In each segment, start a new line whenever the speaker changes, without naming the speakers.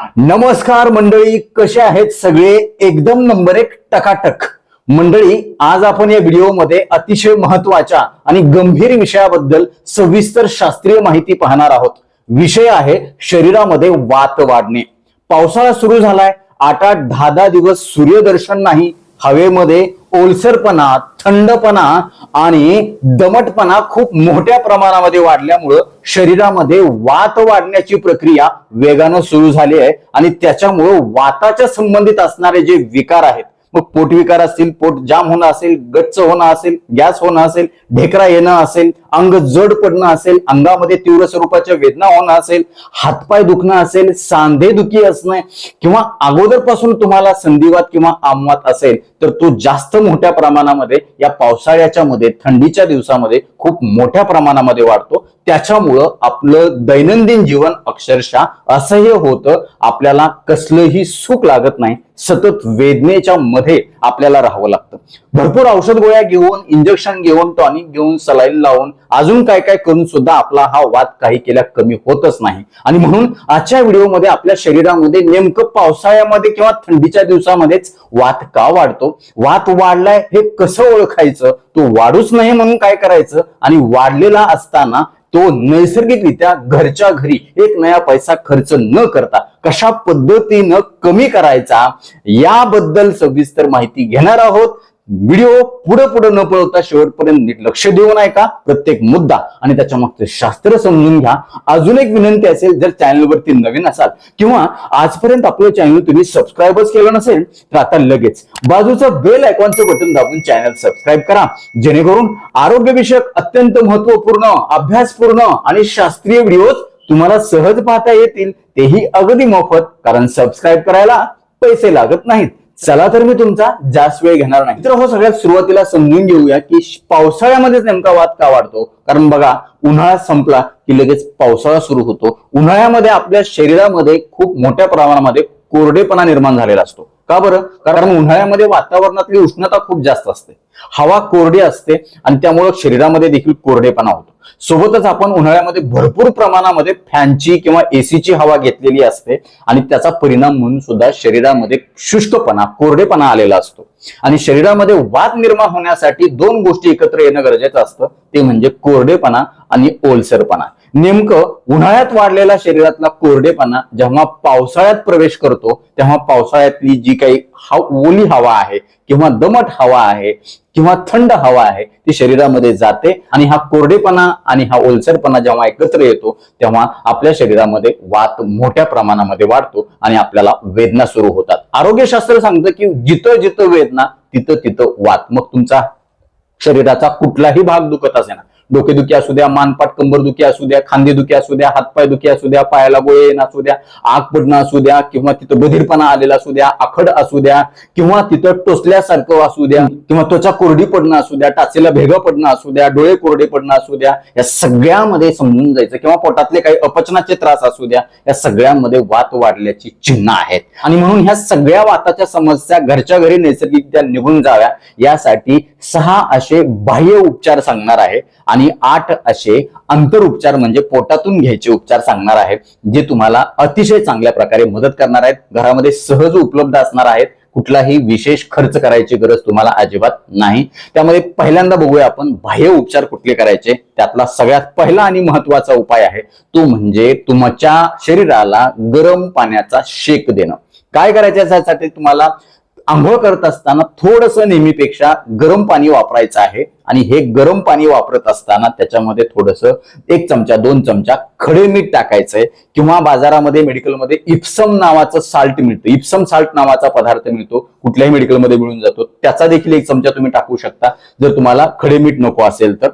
नमस्कार मंडळी, कसे आहेत सगळे? एकदम नंबर एक टकाटक. मंडळी, आज आपण या व्हिडिओमध्ये अतिशय महत्वाच्या आणि गंभीर विषयाबद्दल सविस्तर शास्त्रीय माहिती पाहणार आहोत. विषय आहे शरीरामध्ये वात वाढणे. पावसाळा सुरू झालाय. 8-8, 10-10 दिवस सूर्यदर्शन नाही. हवेमध्ये ओलसरपणा, थंडपणा आणि दमटपणा खूप मोठ्या प्रमाणामध्ये वाढल्यामुळं शरीरामध्ये वात वाढण्याची प्रक्रिया वेगानं सुरू झाली आहे आणि त्याच्यामुळे वाताच्या संबंधित असणारे जे विकार आहेत, मग पोटविकार असतील, पोट जाम होणं असेल, गच्च होणं असेल, गॅस होणं असेल, ढेकरा येणं असेल, अंग जड पडणं असेल, अंगामध्ये तीव्र स्वरूपाच्या वेदना होणं असेल, हातपाय दुखणं असेल, सांधे दुखी असणं किंवा अगोदरपासून तुम्हाला संधिवात किंवा आमवात असेल तर तो जास्त मोठ्या प्रमाणामध्ये या पावसाळ्याच्या मध्ये, थंडीच्या दिवसामध्ये खूप मोठ्या प्रमाणामध्ये वाढतो. त्याच्यामुळं आपलं दैनंदिन जीवन अक्षरशः असह्य होतं. आपल्याला कसलंही सुख लागत नाही. सतत वेदनेच्या मध्ये आपल्याला राहावं लागतं. भरपूर औषध गोळ्या घेऊन, इंजेक्शन घेऊन, टॉनिक घेऊन, सलाईन लावून, अजून काय काय करून सुद्धा आपला हा वात काही केल्या कमी होतच नाही. आणि म्हणून आजच्या व्हिडिओमध्ये आपल्या शरीरामध्ये नेमकं पावसाळ्यामध्ये किंवा थंडीच्या दिवसामध्येच वात का वाढतो, वात वाढलाय हे कसं ओळखायचं, तो वाढूच नाही म्हणून काय करायचं, आणि वाढलेला असताना तो नैसर्गिकरित्या घरच्या घरी एक नया पैसा खर्च न करता कशा पद्धतीनं कमी करायचा याबद्दल सविस्तर माहिती घेणार आहोत. व्हिडिओ पुढे न पळवता शेवटपर्यंत नीट लक्ष देऊन ऐका. प्रत्येक मुद्दा आणि त्याच्या मागचे शास्त्र समजून घ्या. अजून एक विनंती असेल, जर चॅनलवरती नवीन असाल किंवा आजपर्यंत आपलं चॅनल तुम्ही सबस्क्राईबच केलं नसेल तर आता लगेच बाजूचं बेल आयकॉनचं बटन दाबून चॅनल सबस्क्राईब करा, जेणेकरून आरोग्यविषयक अत्यंत महत्वपूर्ण, अभ्यासपूर्ण आणि शास्त्रीय व्हिडिओ तुम्हाला सहज पाहता येतील, तेही अगदी मोफत, कारण सबस्क्राईब करायला पैसे लागत नाहीत. चला तर मी तुमचा जास्त वेळ घेणार नाही. तर हो, सगळ्यात सुरुवातीला समजून घेऊया की पावसाळ्यामध्येच नेमका वात का वाढतो. कारण बघा, उन्हाळा संपला की लगेच पावसाळा सुरू होतो. उन्हाळ्यामध्ये आपल्या शरीरामध्ये खूप मोठ्या प्रमाणामध्ये कोरडेपणा निर्माण झालेला असतो. का बरं? कारण उन्हाळ्यामध्ये वातावरणातली उष्णता खूप जास्त असते, हवा कोरडी असते आणि त्यामुळे शरीरामध्ये देखील कोरडेपणा होतो. सोबतच आपण उन्हाळ्यामध्ये भरपूर प्रमाणामध्ये फॅनची किंवा एसीची हवा घेतलेली असते आणि त्याचा परिणाम म्हणून सुद्धा शरीरामध्ये शुष्कपणा, कोरडेपणा आलेला असतो. आणि शरीरामध्ये वात निर्माण होण्यासाठी दोन गोष्टी एकत्र येणं गरजेचं असतं, ते म्हणजे कोरडेपणा आणि ओलसरपणा. नेमकं उन्हाळ्यात वाढलेला शरीरातला कोरडेपणा जेव्हा पावसाळ्यात प्रवेश करतो तेव्हा पावसाळ्यातली जी काही ओली हवा आहे किंवा दमट हवा आहे किंवा थंड हवा आहे ती शरीरामध्ये जाते आणि हा कोरडेपणा आणि हा ओलसरपणा जेव्हा एकत्र येतो तेव्हा आपल्या शरीरामध्ये वात मोठ्या प्रमाणामध्ये वाढतो आणि आपल्याला वेदना सुरू होतात. आरोग्यशास्त्र सांगतं की जिथं जिथं वेदना तिथं तिथं वात. मग तुमचा शरीराचा कुठलाही भाग दुखत असे ना, डोकेदुखी असू द्या, मानपाट कंबरदुखी असू द्या, खांदेदुखी असू द्या, हातपाय दुखी असू द्या, पायाला गोळे येणं असू द्या, आग पडणं असू द्या, किंवा तिथं बधीरपणा आलेला असू द्या, आखड असू द्या, किंवा तिथं टोचल्यासारखं असू द्या, किंवा त्वचा कोरडी पडणं असू द्या, टाचेला भेगा पडणं असू द्या, डोळे कोरडे पडणं असू द्या, या सगळ्यामध्ये समजून जायचं, किंवा पोटातले काही अपचनाचे त्रास असू द्या, या सगळ्यामध्ये वात वाढल्याची चिन्ह आहेत. आणि म्हणून ह्या सगळ्या वाताच्या समस्या घरच्या घरी नैसर्गिकरित्या निघून जाव्या यासाठी 6 असे बाह्य उपचार सांगणार आहे आणि 8 असे अंतर उपचार म्हणजे पोटातून घ्यायचे उपचार सांगणार आहेत, जे तुम्हाला अतिशय चांगल्या प्रकारे मदत करणार आहेत, घरामध्ये सहज उपलब्ध असणार आहेत. कुठलाही विशेष खर्च करायची गरज तुम्हाला अजिबात नाही. त्यामध्ये पहिल्यांदा बघूया आपण बाह्य उपचार कुठले करायचे. त्यातला सगळ्यात पहिला आणि महत्वाचा उपाय आहे तो म्हणजे तुमच्या शरीराला गरम पाण्याचा शेक देणं. काय करायचं यासाठी तुम्हाला आंघोळ करत असताना थोडंसं नेहमीपेक्षा गरम पाणी वापरायचं आहे आणि हे गरम पाणी वापरत असताना त्याच्यामध्ये थोडंसं 1 चमचा 2 चमचा खडे मीठ टाकायचंय, किंवा बाजारामध्ये मेडिकलमध्ये इप्सम नावाचं साल्ट मिळतं. इप्सम साल्ट नावाचा पदार्थ मिळतो, कुठल्याही मेडिकलमध्ये मिळून जातो. त्याचा देखील 1 चमचा तुम्ही टाकू शकता जर तुम्हाला खडे मीठ नको असेल तर.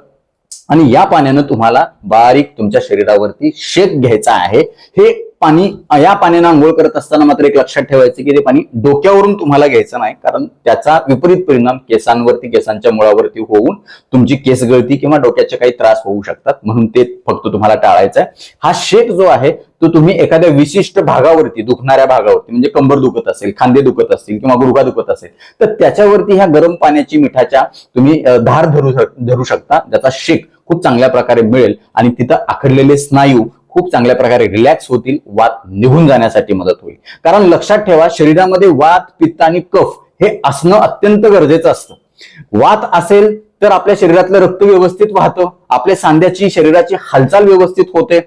आणि या पाण्यानं तुम्हाला बारीक तुमच्या शरीरावरती शेक घ्यायचा आहे. हे पाणी, या पाण्यानं आंघोळ करत असताना मात्र एक लक्षात ठेवायचं की ते पाणी डोक्यावरून तुम्हाला घ्यायचं नाही, कारण त्याचा विपरीत परिणाम केसांवरती, केसांच्या मुळावरती होऊन तुमची केस गळती किंवा डोक्याचे काही त्रास होऊ शकतात. म्हणून ते फक्त तुम्हाला टाळायचं आहे. हा शेक जो आहे तो तुम्ही एखाद्या विशिष्ट भागावरती, दुखणाऱ्या भागावरती, म्हणजे कंबर दुखत असेल, खांदे दुखत असतील किंवा गुडघा दुखत असेल तर त्याच्यावरती ह्या गरम पाण्याची मिठाच्या तुम्ही धार धरू शकता, ज्याचा शेक खूप चांगल्या प्रकारे मिळेल आणि तिथं आखडलेले स्नायू खूप चांगल्या प्रकारे रिलॅक्स होतील, वात निघून जाण्यासाठी मदत होईल. कारण लक्षात ठेवा, शरीरामध्ये वात, पित्त आणि कफ हे असणं अत्यंत गरजेचं असतं. वात असेल तर आपल्या शरीरातलं रक्त व्यवस्थित वाहतं, आपल्या सांध्याची शरीराची हालचाल व्यवस्थित होते.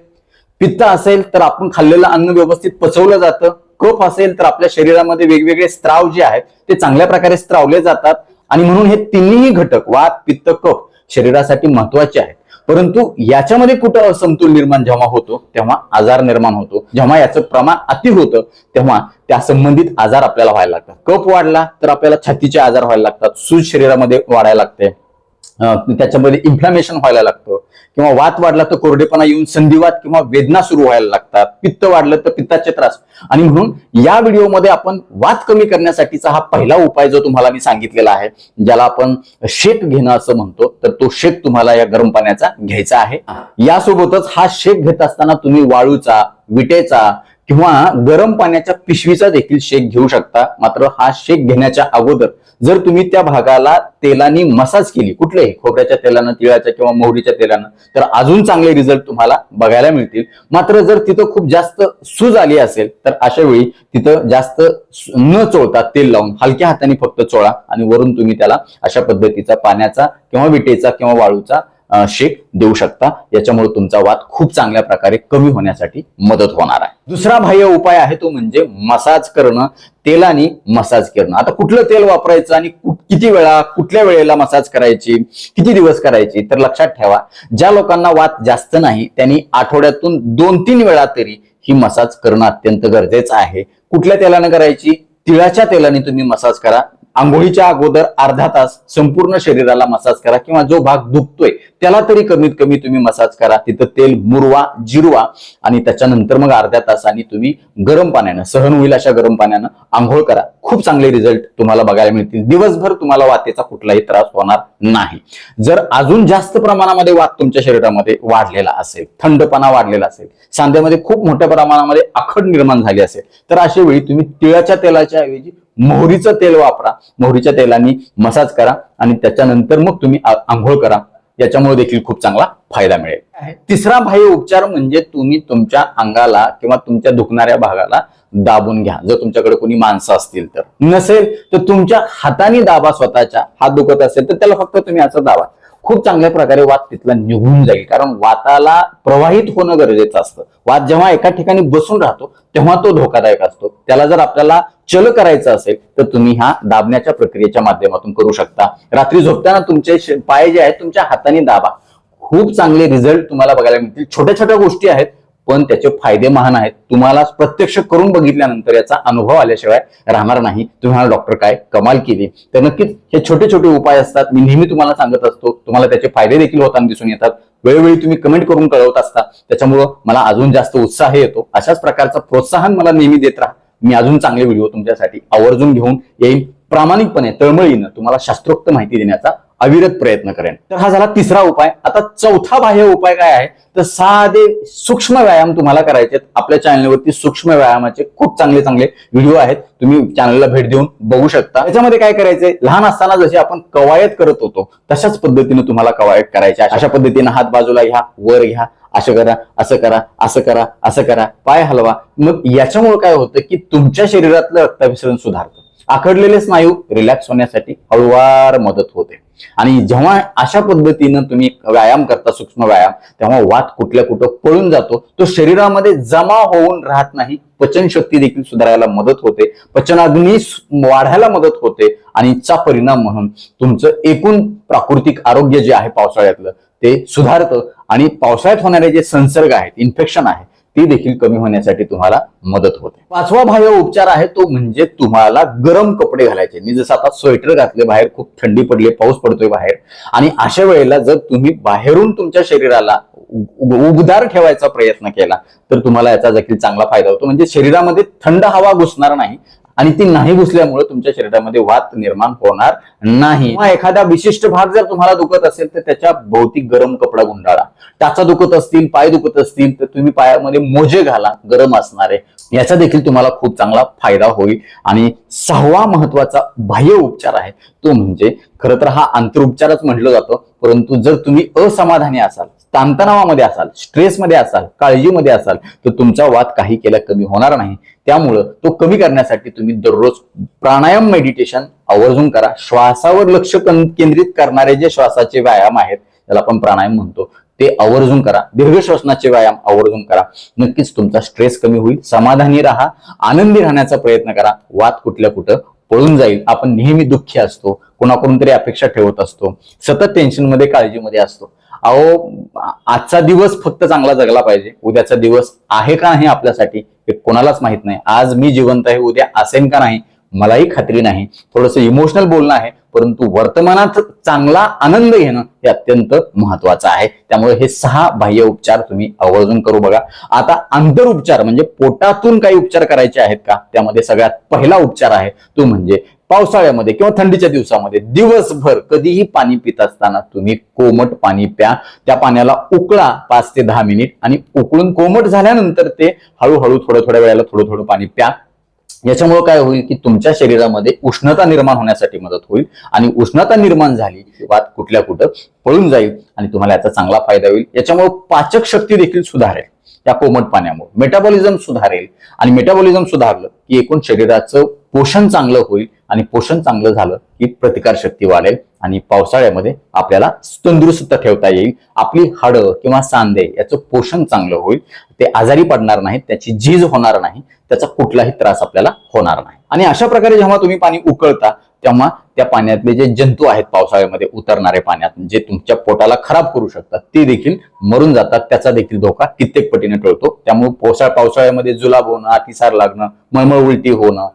पित्त असेल तर आपण खाल्लेलं अन्न व्यवस्थित पचवलं जातं. कफ असेल तर आपल्या शरीरामध्ये वेगवेगळे स्त्राव जे आहेत ते चांगल्या प्रकारे स्त्रावले जातात. आणि म्हणून हे तिन्ही घटक वात, पित्त, कफ शरीरासाठी महत्वाचे आहेत. परंतु याच्यामध्ये कुठं असमतोल निर्माण जेव्हा होतो तेव्हा आजार निर्माण होतो. जेव्हा याचं प्रमाण अति होतं तेव्हा त्या संबंधित आजार आपल्याला व्हायला लागतात. कफ वाढला तर आपल्याला छातीचे आजार व्हायला लागतात, सूज शरीरामध्ये वाढायला लागते, त्याच्यामध्ये इन्फ्लामेशन व्हायला लागतं. किंवा वात वाढला तर कोरडेपणा येऊन संधिवात किंवा वेदना सुरू व्हायला लागतात. पित्त वाढलं तर पित्ताचे त्रास. आणि म्हणून या व्हिडिओमध्ये आपण वात कमी करण्यासाठीचा हा पहिला उपाय जो तुम्हाला मी सांगितलेला आहे, ज्याला आपण शेक घेणं असं म्हणतो, तर तो शेक तुम्हाला या गरम पाण्याचा घ्यायचा आहे. यासोबतच हा शेक घेत असताना तुम्ही वाळूचा, विटेचा किंवा गरम पाण्याच्या पिशवीचा देखील शेक घेऊ शकता. मात्र हा शेक घेण्याच्या अगोदर जर तुम्ही त्या भागाला तेलाने मसाज केली, कुठल्याही खोबऱ्याच्या तेलानं, तिळाच्या किंवा मोहरीच्या तेलानं, तर अजून चांगले रिझल्ट तुम्हाला बघायला मिळतील. मात्र जर तिथं खूप जास्त सूज आली असेल तर अशा वेळी तिथं जास्त न चोळता तेल लावून हलक्या हाताने फक्त चोळा आणि वरून तुम्ही त्याला अशा पद्धतीचा पाण्याचा किंवा विटेचा किंवा वाळूचा शेक देऊ शकता. याच्यामुळे तुमचा वात खूप चांगल्या प्रकारे कमी होण्यासाठी मदत होणार आहे. दुसरा बाह्य उपाय आहे तो म्हणजे मसाज करणं, तेलाने मसाज करणं. आता कुठलं तेल वापरायचं आणि किती वेळा, कुठल्या वेळेला मसाज करायची, किती दिवस करायची, तर लक्षात ठेवा, ज्या लोकांना वात जास्त नाही त्यांनी आठवड्यातून 2-3 वेळा तरी ही मसाज करणं अत्यंत गरजेचं आहे. कुठल्या तेलाने करायची? तिळाच्या तेलाने तुम्ही मसाज करा. आंघोळीच्या अगोदर अर्धा तास संपूर्ण शरीराला मसाज करा किंवा जो भाग दुखतोय त्याला तरी कमीत कमी तुम्ही मसाज करा. तिथं तेल मुरवा, जिरवा आणि त्याच्यानंतर मग अर्ध्या तासांनी तुम्ही गरम पाण्यानं, सहन होईल अशा गरम पाण्यानं आंघोळ करा. खूप चांगले रिझल्ट तुम्हाला बघायला मिळतील. दिवसभर तुम्हाला वातेचा कुठलाही त्रास होणार नाही. जर अजून जास्त प्रमाणामध्ये वात तुमच्या शरीरामध्ये वाढलेला असेल, थंडपणा वाढलेला असेल, सांध्यामध्ये खूप मोठ्या प्रमाणामध्ये आखड निर्माण झाली असेल, तर अशा वेळी तुम्ही तिळाच्या तेलाच्या ऐवजी मोहरीचं तेल वापरा. मोहरीच्या तेलाने मसाज करा आणि त्याच्यानंतर मग तुम्ही आंघोळ करा. याच्यामुळे देखील खूप चांगला फायदा मिळेल. तिसरा बाह्य उपचार म्हणजे तुम्ही तुमच्या अंगाला किंवा तुमच्या दुखणाऱ्या भागाला दाबून घ्या. जर तुमच्याकडे कोणी माणसं असतील तर, नसेल तर तुमच्या हाताने दाबा. स्वतःच्या हात दुखत असेल तर त्याला फक्त तुम्ही असं दाबा. खूप चांगल्या प्रकारे वात तिथला निघून जाईल. कारण वाताला प्रवाहित होणं गरजेचं असतं. वात जेव्हा एका ठिकाणी बसून राहतो तेव्हा तो धोकादायक असतो. त्याला जर आपल्याला चल करायचं असेल तर तुम्ही ह्या दाबण्याच्या प्रक्रियेच्या माध्यमातून करू शकता. रात्री झोपताना तुमचे पाय जे आहेत तुमच्या हाताने दाबा. खूप चांगले रिझल्ट तुम्हाला बघायला मिळतील. छोट्या छोट्या गोष्टी आहेत पण त्याचे फायदे महान आहेत. तुम्हाला प्रत्यक्ष करून बघितल्यानंतर याचा अनुभव आल्याशिवाय राहणार नाही. तुम्हाला डॉक्टर काय कमाल केली. तर नक्कीच हे छोटे छोटे उपाय असतात. मी नेहमी तुम्हाला सांगत असतो. तुम्हाला त्याचे फायदे देखील होताना दिसून येतात. वेळोवेळी तुम्ही कमेंट करून कळवत असता. त्याच्यामुळं मला अजून जास्त उत्साह येतो. अशाच प्रकारचं प्रोत्साहन मला नेहमी देत राहा. मी अजून चांगले व्हिडिओ तुमच्यासाठी आवर्जून घेऊन येईल. प्रामाणिकपणे, तळमळीनं तुम्हाला शास्त्रोक्त माहिती देण्याचा अविरत प्रयत्न करेन. तर हा झाला तिसरा उपाय. आता चौथा बाह्य उपाय काय आहे तर साधे सूक्ष्म व्यायाम तुम्हाला करायचे. आपल्या चॅनलवरती सूक्ष्म व्यायामाचे खूप चांगले चांगले व्हिडिओ आहेत. तुम्ही चॅनलला भेट देऊन बघू शकता. त्याच्यामध्ये काय करायचंय, लहान असताना जशी आपण कवायत करत होतो तशाच पद्धतीने तुम्हाला कवायत करायची. अशा पद्धतीने हात बाजूला घ्या, वर घ्या, असं करा, असं करा, असं करा, असं करा, पाय हलवा. मग याच्यामुळे काय होतं की तुमच्या शरीरातलं रक्ताभिसरण सुधारतं. आखडलेले स्नायू रिलॅक्स होण्यासाठी हळूवार मदत होते. आणि जेव्हा अशा पद्धतीनं तुम्ही व्यायाम करता, सूक्ष्म व्यायाम, तेव्हा वात कुठल्या कुठं पळून जातो. तो शरीरामध्ये जमा होऊन राहत नाही. पचनशक्ती देखील सुधारायला मदत होते. पचनाग्नी वाढायला मदत होते. आणि चा परिणाम म्हणून तुमचं एकूण प्राकृतिक आरोग्य जे आहे पावसाळ्यातलं ते सुधारतं. आणि पावसाळ्यात होणारे जे संसर्ग आहेत, इन्फेक्शन आहे, ती देखील कमी होण्यासाठी तुम्हाला मदत होते. पाचवा बाह्य उपचार आहे तो म्हणजे तुम्हाला गरम कपडे घालायचे. मी जसं आता स्वेटर घातले, बाहेर खूप थंडी पडली, पाऊस पडतोय बाहेर, आणि अशा वेळेला जर तुम्ही बाहेरून तुमच्या शरीराला उबदार ठेवायचा प्रयत्न केला तर तुम्हाला याचा देखील चांगला फायदा होतो. म्हणजे शरीरामध्ये थंड हवा घुसणार नाही आणि ती नाही घुसल्यामुळे तुमच्या शरीरामध्ये वात निर्माण होणार नाही. एखादा विशिष्ट भाग जर तुम्हाला दुखत असेल तर त्याच्या भोवती गरम कपडा गुंडाळा. टाचा दुखत असतील, पाय दुखत असतील तर तुम्ही पायामध्ये मोजे घाला गरम असणारे. याचा देखील तुम्हाला खूप चांगला फायदा होईल. आणि सहावा महत्वाचा बाह्य उपचार आहे तो म्हणजे, खरं तर हा अंतरुपचारच म्हटलं जातं, परंतु जर तुम्ही असमाधानी असाल, ताणतणावामध्ये असाल, स्ट्रेसमध्ये असाल, काळजीमध्ये असाल तर तुमचा वात काही केला कमी होणार नाही. त्यामुळं तो कमी करण्यासाठी तुम्ही दररोज प्राणायाम, मेडिटेशन आवर्जून करा. श्वासावर लक्ष केंद्रित करणारे जे श्वासाचे व्यायाम आहेत त्याला आपण प्राणायाम म्हणतो ते आवर्जून करा. दीर्घ श्वसनाचे व्यायाम आवर्जून करा. नक्कीच तुमचा स्ट्रेस कमी होईल. समाधानी राहा, आनंदी राहण्याचा प्रयत्न करा. वात कुठल्या कुठं पळून जाईल. आपण नेहमी दुःखी असतो, कोणाकडून तरी अपेक्षा ठेवत असतो, सतत टेन्शनमध्ये, काळजीमध्ये असतो. आजचा दिवस फक्त चांगला जगला पाहिजे. उद्याचा दिवस आहे का नाही आपल्यासाठी हे कोणालाच माहित नाही. आज मी जिवंत आहे, उद्या असेन का नाही मलाही खात्री नाही. थोडंसं इमोशनल बोलणं आहे, परंतु वर्तमानात चांगला आनंद घेणं हे अत्यंत महत्वाचं आहे. त्यामुळे हे 6 बाह्य उपचार तुम्ही आवर्जून करू बघा. आता आंतर उपचार म्हणजे पोटातून काही उपचार करायचे आहेत का, त्यामध्ये सगळ्यात पहिला उपचार आहे तो म्हणजे पावसाळ्यामध्ये किंवा थंडीच्या दिवसामध्ये दिवसभर कधीही पाणी पित असताना तुम्ही कोमट पाणी प्या. त्या पाण्याला उकळा 5 ते 10 मिनिट आणि उकळून कोमट झाल्यानंतर ते हळूहळू थोड्या वेळेला थोडं पाणी प्या. याच्यामुळे काय होईल की तुमच्या शरीरामध्ये उष्णता निर्माण होण्यासाठी मदत होईल आणि उष्णता निर्माण झाली वात कुठल्या कुठं पळून जाईल आणि तुम्हाला याचा चांगला फायदा होईल. याच्यामुळे पाचक शक्ती देखील सुधारेल. या कोमट पाण्यामुळे मेटाबॉलिझम सुधारेल आणि मेटाबॉलिझम सुधारलं की एकूण शरीराचं पोषण चांगलं होईल आणि पोषण चांगलं झालं की प्रतिकार शक्ती वाढेल आणि पावसाळ्यामध्ये आपल्याला तंदुरुस्त ठेवता येईल. आपली हाडं किंवा सांधे याचं पोषण चांगलं होईल. ते आजारी पडणार नाहीत, त्याची झीज होणार नाही, त्याचा कुठलाही त्रास आपल्याला होणार नाही. आणि अशा प्रकारे जेव्हा तुम्ही पाणी उकळता तेव्हा त्या पाण्यातले जे जंतू आहेत पावसाळ्यामध्ये उतरणारे पाण्यात जे तुमच्या पोटाला खराब करू शकतात ते देखील मरून जातात. त्याचा देखील धोका कित्येक पटीने टळतो. त्यामुळे पावसाळ्यामध्ये जुलाब होणं, अतिसार लागणं, मळमळ उलटी होणं,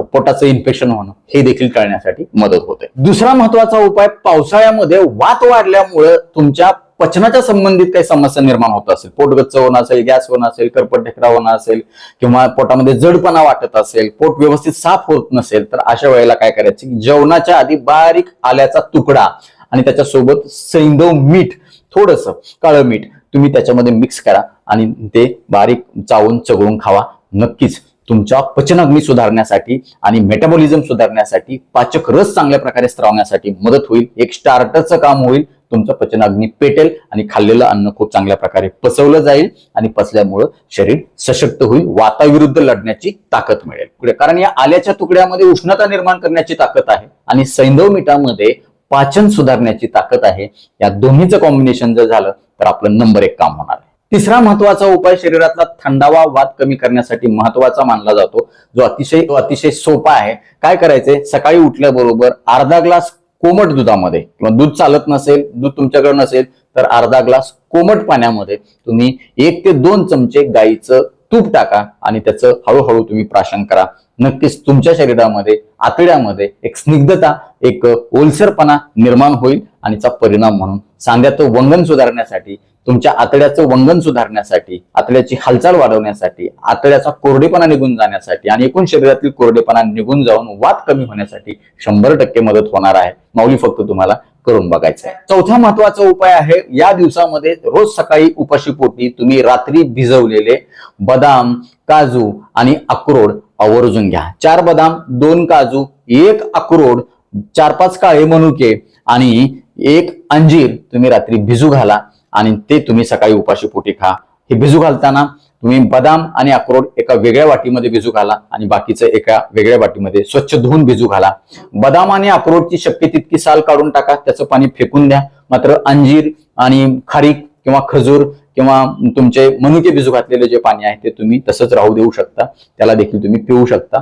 पोटाचं इन्फेक्शन होणं हे देखील टाळण्यासाठी मदत होते. दुसरा महत्वाचा उपाय, पावसाळ्यामध्ये वात वाढल्यामुळे तुमच्या पचनाच्या संबंधित काही समस्या निर्माण होत असेल, पोटगच्च होणं असेल, गॅस होणं असेल, करपट होणं असेल किंवा पोटामध्ये जडपणा वाटत असेल, पोट व्यवस्थित साफ होत नसेल तर अशा वेळेला काय करायचं, जेवणाच्या आधी बारीक आल्याचा तुकडा आणि त्याच्यासोबत सैंधव मीठ, थोडंसं काळं मीठ तुम्ही त्याच्यामध्ये मिक्स करा आणि ते बारीक चावून चघळून खावा. नक्कीच तुमच्या पचनाग्नी सुधारण्यासाठी आणि मेटाबॉलिझम सुधारण्यासाठी, पाचक रस चांगल्या प्रकारे स्त्रावण्यासाठी मदत होईल. एक स्टार्टरचं काम होईल. तुमचं पचनाग्नी पेटेल आणि खाल्लेलं अन्न खूप चांगल्या प्रकारे पचवलं जाईल आणि पचल्यामुळं शरीर सशक्त होईल. वाताविरुद्ध लढण्याची ताकद मिळेल. कारण या आल्याच्या तुकड्यामध्ये उष्णता निर्माण करण्याची ताकद आहे आणि सैंधव मीठामध्ये पाचन सुधारण्याची ताकद आहे. या दोन्हीचं कॉम्बिनेशन जर झालं तर आपलं नंबर 1 काम होणार आहे. तिसरा महत्वाचा उपाय शरीरातला थंडावा, वात कमी करण्यासाठी महत्वाचा मानला जातो, जो अतिशय सोपा आहे. काय करायचंय, सकाळी उठल्याबरोबर अर्धा ग्लास कोमट दुधामध्ये, किंवा दूध चालत नसेल, दूध तुमच्याकडे नसेल तर अर्धा ग्लास कोमट पाण्यामध्ये तुम्ही 1 ते 2 चमचे गाईचं तूप टाका आणि त्याचं हळूहळू तुम्ही प्राशन करा. नक्कीच तुमच्या शरीरामध्ये, आतड्यामध्ये एक स्निग्धता, एक ओलसरपणा निर्माण होईल आणि त्याचा परिणाम म्हणून सांध्याचं वंगण सुधारण्यासाठी, तुमच्या आतड्याचं वंगण सुधारण्यासाठी, आतड्याची हालचाल वाढवण्यासाठी, आतड्याचा कोरडेपणा निघून जाण्यासाठी आणि एकूण शरीरातील कोरडेपणा निघून जाऊन वात कमी होण्यासाठी 100% मदत होणार आहे. माऊली फक्त तुम्हाला करून बघायचं आहे. चौथा महत्वाचा उपाय आहे, या दिवसामध्ये रोज सकाळी उपाशीपोटी तुम्ही रात्री भिजवलेले बदाम, काजू आणि अक्रोड आवर्जून घ्या. 4 बदाम, 2 काजू, 1 अक्रोड, 4-5 काळे मनुके आणि 1 अंजीर तुम्ही रात्री भिजू घाला आणि ते तुम्ही सकाळी उपाशीपोटी खा. हे भिजू घालताना तुम्ही बदाम आणि अक्रोड एका वेगळ्या वाटीमध्ये भिजू घाला आणि बाकीचं एका वेगळ्या वाटीमध्ये स्वच्छ धुवून भिजू घाला. बदाम आणि अक्रोडची शक्य तितकी साल काढून टाका, त्याचं पाणी फेकून द्या. मात्र अंजीर आणि खारीक किंवा खजूर किंवा तुमचे मनुके भिजू घातलेले जे पाणी आहे ते तुम्ही तसंच राहू देऊ शकता, त्याला देखील तुम्ही पिऊ शकता.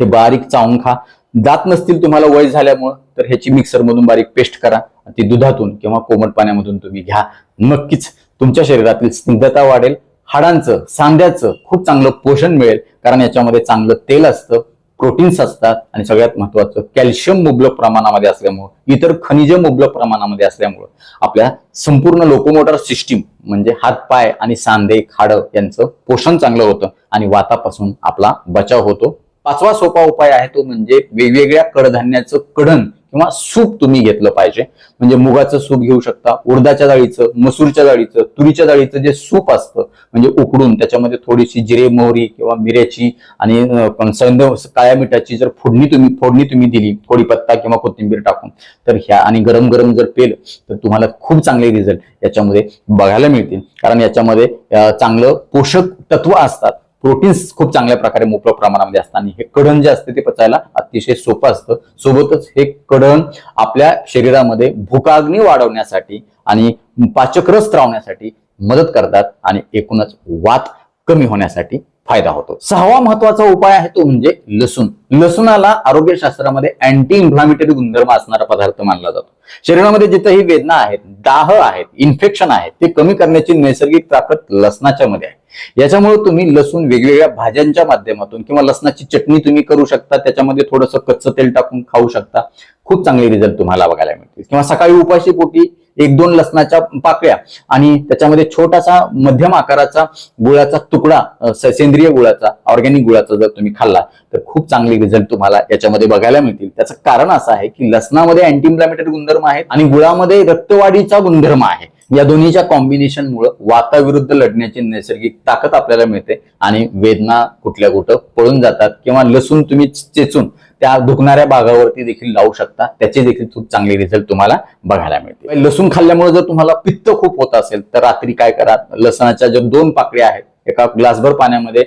हे बारीक चावून खा. दात नसतील तुम्हाला वय झाल्यामुळं तर ह्याची मिक्सर मधून बारीक पेस्ट करा, ती दुधातून किंवा कोमट पाण्यामधून तुम्ही घ्या. नक्कीच तुमच्या शरीरातील स्निग्धता वाढेल, हाडांचं, सांध्याचं खूप चांगलं पोषण मिळेल. कारण याच्यामध्ये चांगलं तेल असतं, प्रोटीन्स असतात आणि सगळ्यात महत्वाचं कॅल्शियम मुबलक प्रमाणामध्ये असल्यामुळं, इतर खनिज मुबलक प्रमाणामध्ये असल्यामुळं आपल्या संपूर्ण लोकोमोटर सिस्टीम म्हणजे हात, पाय आणि सांधे, हाडं यांचं पोषण चांगलं होतं आणि वातापासून आपला बचाव होतो. 5वा सोपा उपाय आहे तो म्हणजे वेगवेगळ्या कडधान्याचं कढण किंवा सूप तुम्ही घेतलं पाहिजे. म्हणजे मुगाचं सूप घेऊ शकता, उडदाच्या डाळीचं, मसूरच्या डाळीचं, तुरीच्या डाळीचं जे सूप असतं म्हणजे उकडून त्याच्यामध्ये थोडीशी जिरे मोहरी किंवा मिऱ्याची आणि काळ्या मिठाची जर फोडणी तुम्ही दिली कढीपत्ता किंवा कोथिंबीर टाकून, तर ह्या आणि गरम गरम जर पेलं तर तुम्हाला खूप चांगले रिझल्ट याच्यामध्ये बघायला मिळतील. कारण याच्यामध्ये चांगलं पोषक तत्व असतात, प्रोटीन्स खूप चांगल्या प्रकारे मोठ्या प्रमाणामध्ये असतात आणि हे कढण जे असते ते पचायला अतिशय सोपं असतं. सोबतच हे कढण आपल्या शरीरामध्ये भूकाग्नी वाढवण्यासाठी आणि पाचकरस स्त्रावण्यासाठी मदत करतात आणि एकूणच वात कमी होण्यासाठी फायदा होतो. सहावा महत्वाचा उपाय आहे तो म्हणजे लसूण. लसूणाला आरोग्यशास्त्रामध्ये अँटी इन्फ्लामेटरी गुणधर्म असणारा पदार्थ मानला जातो. शरीरामध्ये जिथेही वेदना आहेत, दाह आहेत, इन्फेक्शन आहेत ते कमी करण्याची नैसर्गिक ताकद लसणाच्या मध्ये आहे. याच्यामुळे तुम्ही लसूण वेगवेगळ्या भाज्यांच्या माध्यमातून किंवा लसणाची चटणी तुम्ही करू शकता, त्याच्यामध्ये थोडंसं कच्चं तेल टाकून खाऊ शकता, खूप चांगले रिझल्ट तुम्हाला बघायला मिळतील. किंवा सकाळी उपाशी पोटी 1-2 लसणाच्या पाकळ्या आणि त्याच्यामध्ये छोटासा मध्यम आकाराचा गुळाचा तुकडा, सेंद्रिय गुळाचा, ऑर्गॅनिक गुळाचा जर तुम्ही खाल्ला तर खूप चांगले रिझल्ट तुम्हाला याच्यामध्ये बघायला मिळतील. त्याचं कारण असं आहे की लसणामध्ये अँटी इन्फ्लामेटरी गुणधर्म आहेत आणि गुळामध्ये रक्तवाढीचा गुणधर्म आहे. या दोन्हीच्या कॉम्बिनेशनमुळे वाताविरुद्ध लढण्याची नैसर्गिक ताकद आपल्याला मिळते आणि वेदना कुठल्या कुठं पळून जातात. किंवा लसूण तुम्ही चेचून त्या दुखणाऱ्या भागावरती देखील लावू शकता, त्याचे देखील खूप चांगले रिझल्ट तुम्हाला बघायला मिळते. लसूण खाल्ल्यामुळे जर तुम्हाला पित्त खूप होत असेल तर रात्री काय करा, लसणाच्या ज्या 2 पाकळ्या आहेत एका ग्लासभर पाण्यामध्ये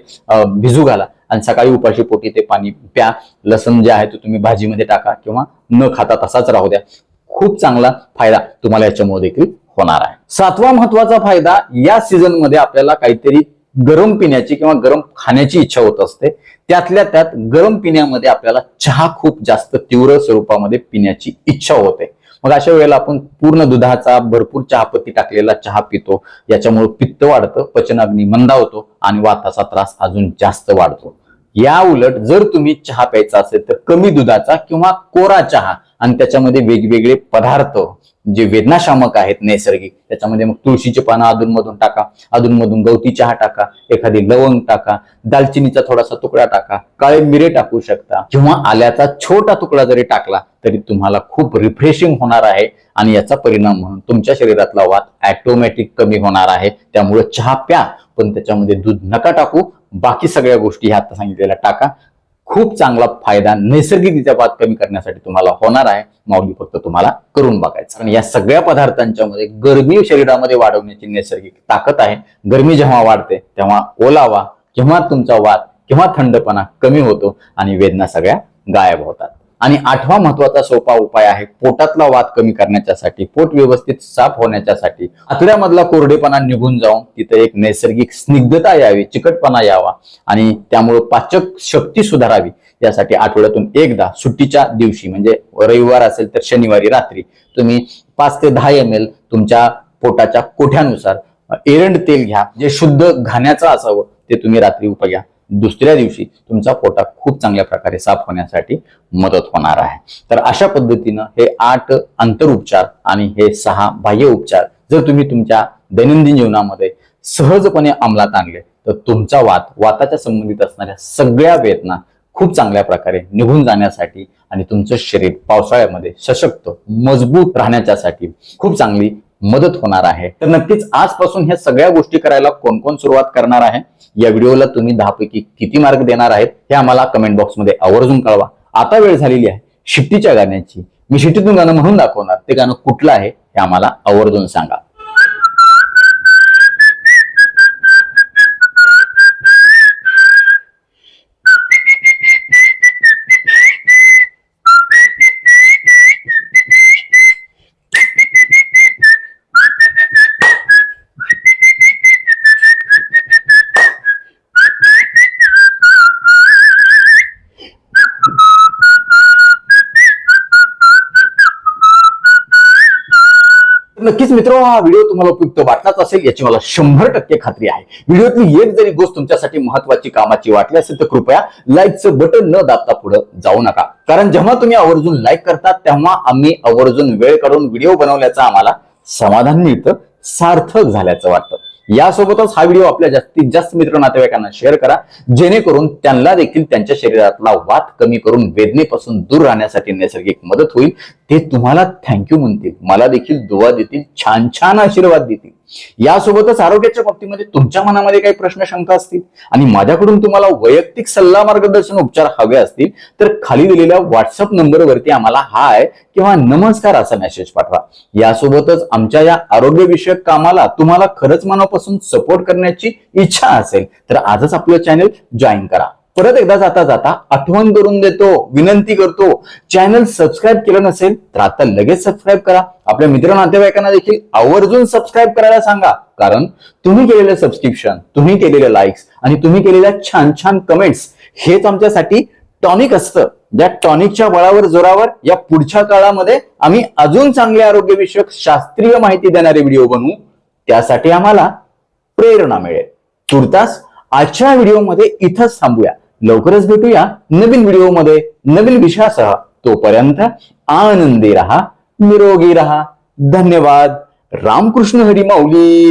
भिजू घाला आणि सकाळी उपाशी पोटी ते पाणी प्या. लसण जे आहे ते तुम्ही भाजीमध्ये टाका किंवा न खाता तसाच राहू द्या. खूप चांगला फायदा तुम्हाला याच्यामुळे देखील होणार आहे. सातवा महत्वाचा फायदा, या सीझन मध्ये आपल्याला काहीतरी गरम पिण्याची किंवा गरम खाण्याची इच्छा होत असते. त्यातल्या त्यात गरम पिण्यामध्ये आपल्याला चहा खूप जास्त तीव्र स्वरूपामध्ये पिण्याची इच्छा होते. मग अशा वेळेला आपण पूर्ण दुधाचा भरपूर चहापत्ती टाकलेला चहा पितो. याच्यामुळे पित्त वाढतं, पचनाग्नी मंदावतो आणि वाताचा त्रास अजून जास्त वाढतो. या उलट जर तुम्ही चहा प्यायचा असेल तर कमी दुधाचा किंवा कोरा चहा आणि त्याच्यामध्ये वेगवेगळे पदार्थ जे वेदनाशामक आहेत नैसर्गिक, त्याच्यामध्ये मग तुळशीची पानं अधूनमधून टाका, अधूनमधून गवती चहा टाका, एखादी लवंग टाका, दालचिनीचा थोडासा तुकडा टाका, काळे मिरे टाकू शकता किंवा आल्याचा छोटा तुकडा जरी टाकला तरी तुम्हाला खूप रिफ्रेशिंग होणार आहे आणि याचा परिणाम म्हणून तुमच्या शरीरातला वात ऑटोमॅटिक कमी होणार आहे. त्यामुळे चहा प्या, पण त्याच्यामध्ये दूध नका टाकू, बाकी सगळ्या गोष्टी ह्या आता सांगितलेल्या टाका. खूप चांगला फायदा नैसर्गिकरित्या वात कमी करण्यासाठी तुम्हाला होणार आहे. माऊली फक्त तुम्हाला करून बघायचं. आणि या सगळ्या पदार्थांच्या मध्ये गरमी शरीरामध्ये वाढवण्याची नैसर्गिक ताकद आहे. गरमी जेव्हा वाढते तेव्हा ओलावा किंवा तुमचा वात किंवा थंडपणा कमी होतो आणि वेदना सगळ्या गायब होतात. आणि आठवा महत्वाचा सोपा उपाय आहे पोटातला वात कमी करण्याच्यासाठी, पोट व्यवस्थित साफ होण्याच्यासाठी, आतड्यामधला कोरडेपणा निघून जाऊन तिथे एक नैसर्गिक स्निग्धता यावी, चिकटपणा यावा आणि त्यामुळे पाचक शक्ती सुधारावी. यासाठी आठवड्यातून एकदा सुट्टीच्या दिवशी म्हणजे रविवार असेल तर शनिवारी रात्री तुम्ही 5 ते 10 ml तुमच्या पोटाच्या कोठ्यानुसार एरंड तेल घ्या, जे शुद्ध घाण्याचं असावं ते तुम्ही रात्री घ्या. दुसऱ्या दिवशी तुमचा पोटा खूप चांगल्या प्रकारे साफ होण्यासाठी मदत होणार आहे. तर अशा पद्धतीनं हे 8 अंतरउपचार आणि हे 6 बाह्य उपचार जर तुम्ही तुमच्या दैनंदिन जीवनामध्ये सहजपणे अंमलात आणले तर तुमचा वाताच्या संबंधित असणाऱ्या सगळ्या वेदना खूप चांगल्या प्रकारे निघून जाण्यासाठी आणि तुमचं शरीर पावसाळ्यामध्ये सशक्त मजबूत राहण्यासाठी खूप चांगली मदत होणार आहे. तर नक्कीच आजपासून ह्या सगळ्या गोष्टी करायला कोण कोण सुरुवात करणार आहे, या व्हिडिओला तुम्ही 10 पैकी किती मार्क देणार आहेत हे आम्हाला कमेंट बॉक्समध्ये आवर्जून कळवा. आता वेळ झालेली आहे शिट्टीच्या गाण्याची. मी शिट्टीतून गाणं म्हणून दाखवणार, ते गाणं कुठलं आहे हे आम्हाला आवर्जून सांगा. नक्कीच मित्र, हा व्हिडिओ तुम्हाला उपयुक्त वाटलाच असेल याची मला 100% खात्री आहे. व्हिडिओतली एक जरी गोष्ट तुमच्यासाठी महत्वाची कामाची वाटली असेल तर कृपया लाईकचं बटन न दाबता पुढे जाऊ नका. कारण जेव्हा तुम्ही आवर्जून लाईक करता तेव्हा आम्ही आवर्जून वेळ काढून व्हिडिओ बनवल्याचं आम्हाला समाधान मिळतं, सार्थक झाल्याचं वाटतं. यासोबतच हा व्हिडिओ आपल्या जास्तीत जास्त मित्र नातेवाईकांना शेअर करा, जेणेकरून त्यांना देखील त्यांच्या शरीरातला वात कमी करून वेदनेपासून दूर राहण्यासाठी नैसर्गिक मदत होईल. ते तुम्हाला थँक्यू म्हणतील, मला देखील दुवा देतील, छान छान आशीर्वाद देतील. यासोबतच आरोग्याच्या बाबतीमध्ये तुमच्या मनामध्ये काही प्रश्न शंका असतील आणि माझ्याकडून तुम्हाला वैयक्तिक सल्ला मार्गदर्शन उपचार हवे असतील तर खाली दिलेल्या व्हॉट्सअप नंबरवरती आम्हाला हाय किंवा नमस्कार असा मेसेज पाठवा. यासोबतच आमच्या या आरोग्यविषयक कामाला तुम्हाला खरंच मनापासून सपोर्ट करण्याची इच्छा असेल तर आजच आपलं चॅनल जॉईन करा. परत एकदा जाता जाता आठवण करून देतो, विनंती करतो, चॅनल सबस्क्राईब केलं नसेल तर आता लगेच सबस्क्राईब करा. आपल्या मित्र नातेवाईकांना देखील आवर्जून सबस्क्राईब करायला सांगा, कारण तुम्ही केलेलं सबस्क्रिप्शन, तुम्ही केलेले लाईक्स आणि तुम्ही केलेल्या छान छान कमेंट्स हेच आमच्यासाठी टॉनिक असतं. ज्या टॉनिकच्या बळावर जोरावर या पुढच्या काळामध्ये आम्ही अजून चांगले आरोग्यविषयक शास्त्रीय माहिती देणारे व्हिडिओ बनवू, त्यासाठी आम्हाला प्रेरणा मिळेल. तुर्तास आजच्या व्हिडिओमध्ये इथंच थांबूया. लवकरच भेटूया नवीन व्हिडिओमध्ये नवीन विषयासह. तोपर्यंत आनंदी रहा, निरोगी रहा. धन्यवाद. रामकृष्ण हरी माऊली.